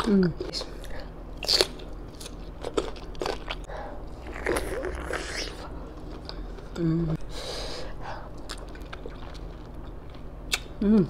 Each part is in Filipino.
Mm. Mm. Mm.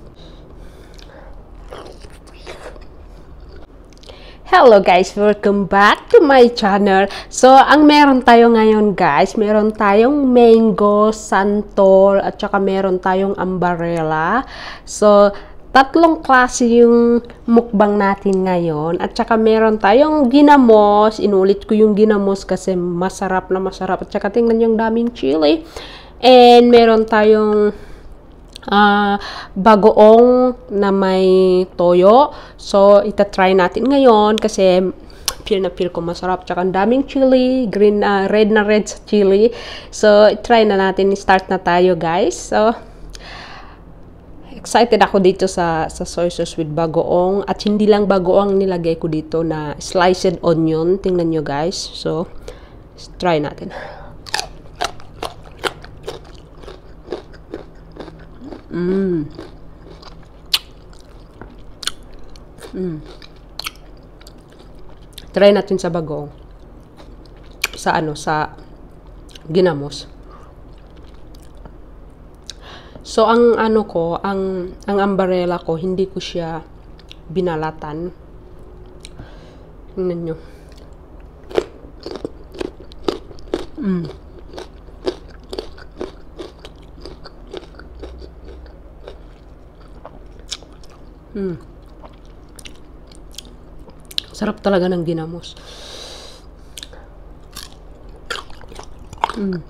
Hello guys, welcome back to my channel. So, ang meron tayo ngayon guys, meron tayong mango, santol, at saka meron tayong ambarella. So, tatlong klase yung mukbang natin ngayon. At saka meron tayong ginamos. Inulit ko yung ginamos kasi masarap na masarap. At saka tingnan yung daming chili. And meron tayong bagoong na may toyo. So, itatry natin ngayon kasi feel na feel ko masarap. Tsaka ang daming chili, green, red na red sa chili. So, try na natin. Start na tayo guys. So, excited ako dito sa soy sauce with bagoong. At hindi lang bagoong nilagay ko dito na sliced onion. Tingnan nyo guys. So, try natin. Mm. Mm. Try natin sa bagoong. Sa sa ginamos. So ang ang ambarella ko, hindi ko siya binalatan. Tingnan nyo. Mm. Mm. Sarap talaga ng ginamos. Mm.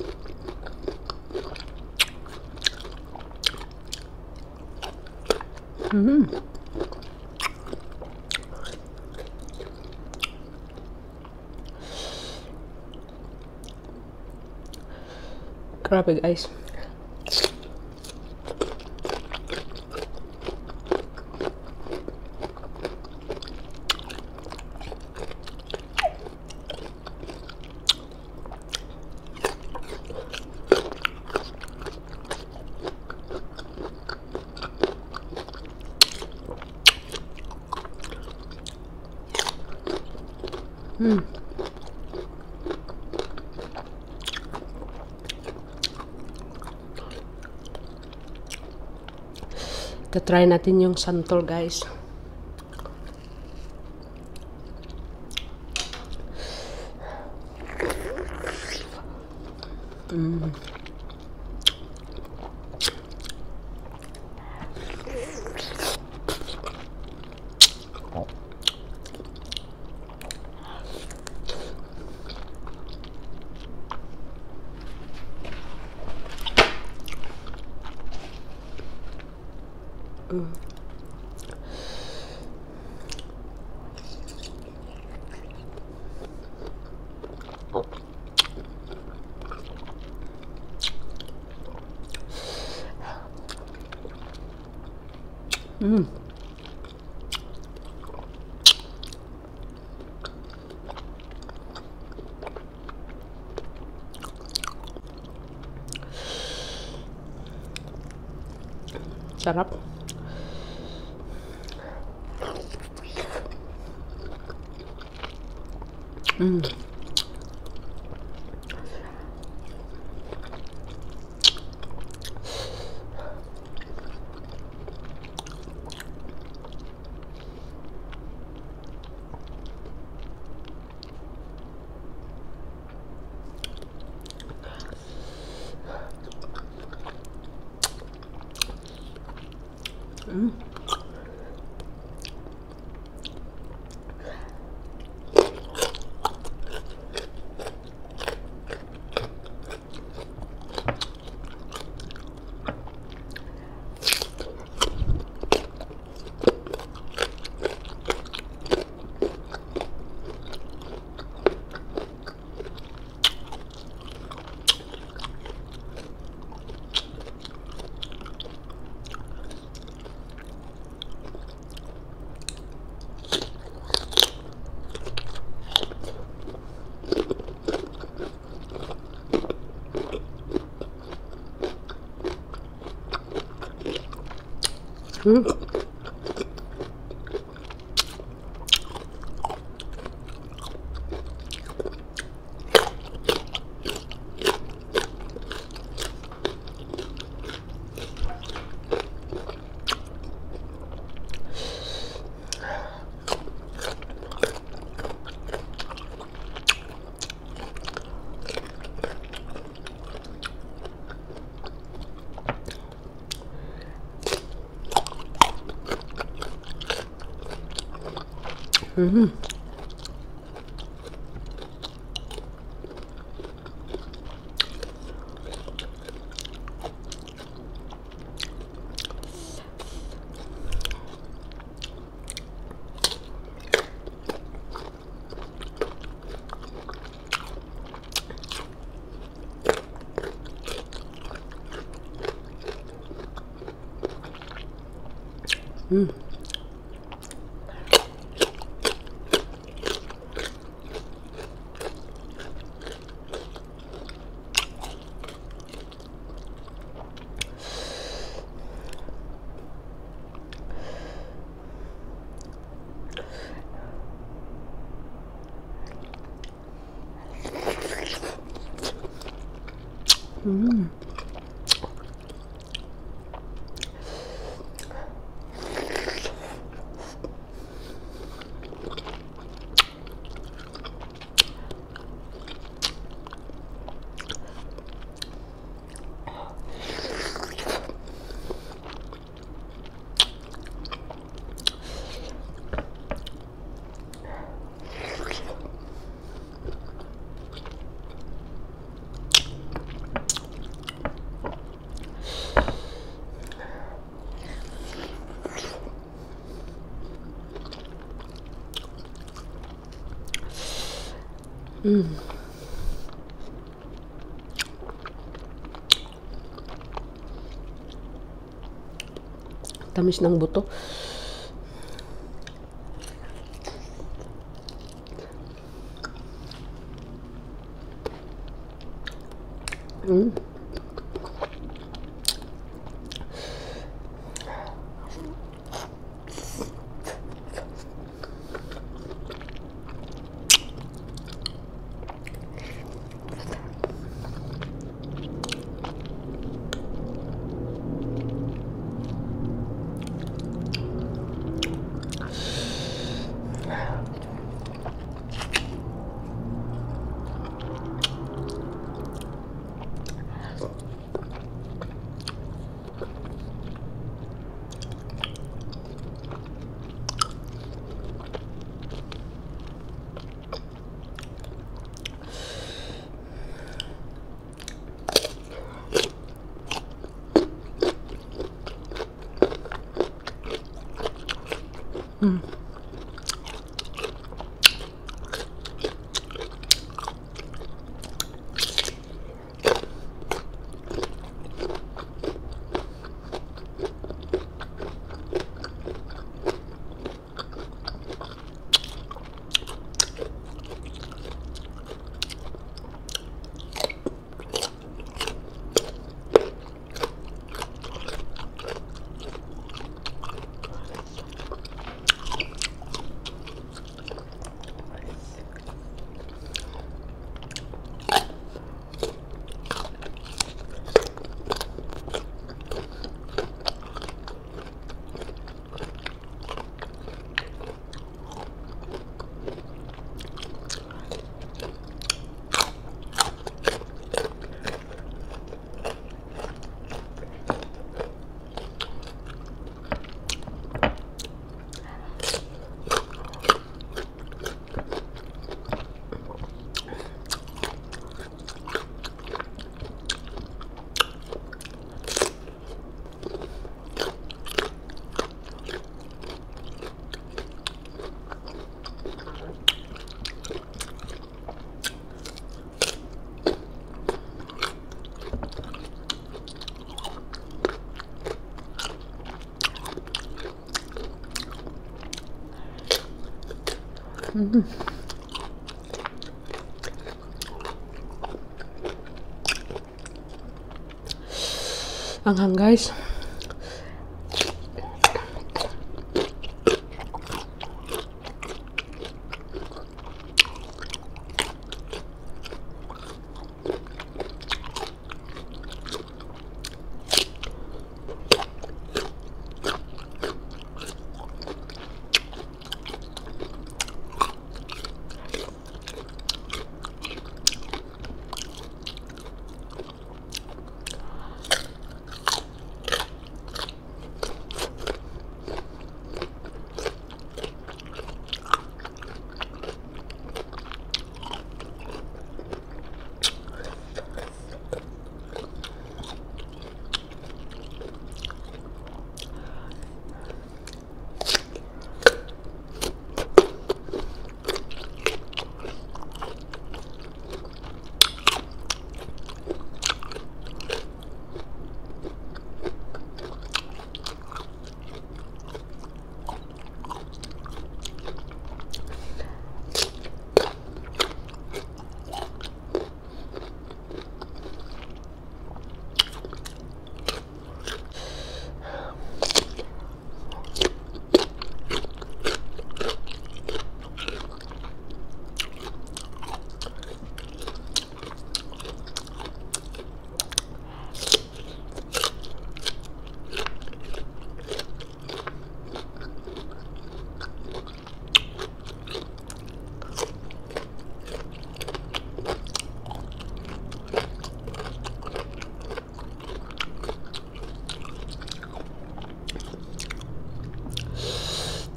Mm. Grabe guys. Mm. Try natin yung santol guys. Mm. Mm. Mm. Sarap. Mm. Mm. Mm. Mm. Mm. Mm. Tamis ng buto. Mm. Mm. Mm. Anghang guys.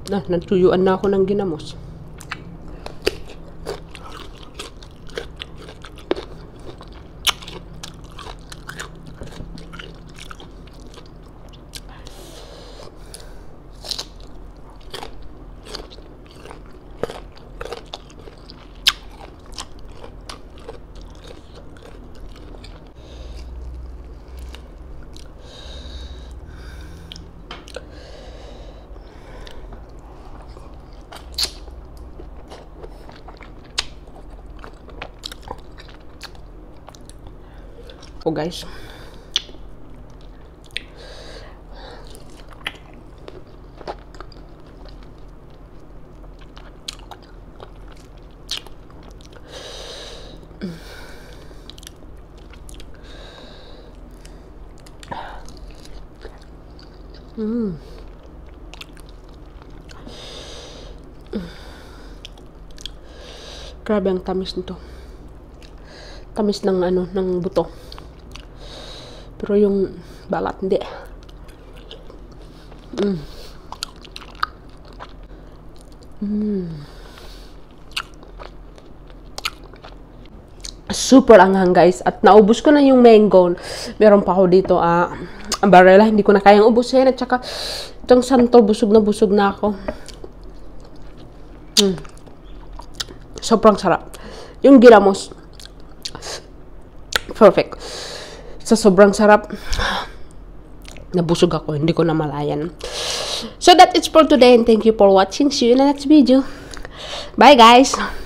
Natuyuan na ako ng ginamos. Oh guys. Grabe ang tamis nito. Tamis ng ng buto. Pero yung balat hindi. Super anghang guys. At naubos ko na yung mango. Meron pa ako dito Ambarella. Hindi ko na kayang ubusin. At saka itong Santol, busog na ako. Sobrang sarap. Yung Ginamos, perfect. Sa sobrang sarap, nabusog ako. Hindi ko na malayan. So that is for today. And thank you for watching. See you in the next video. Bye guys!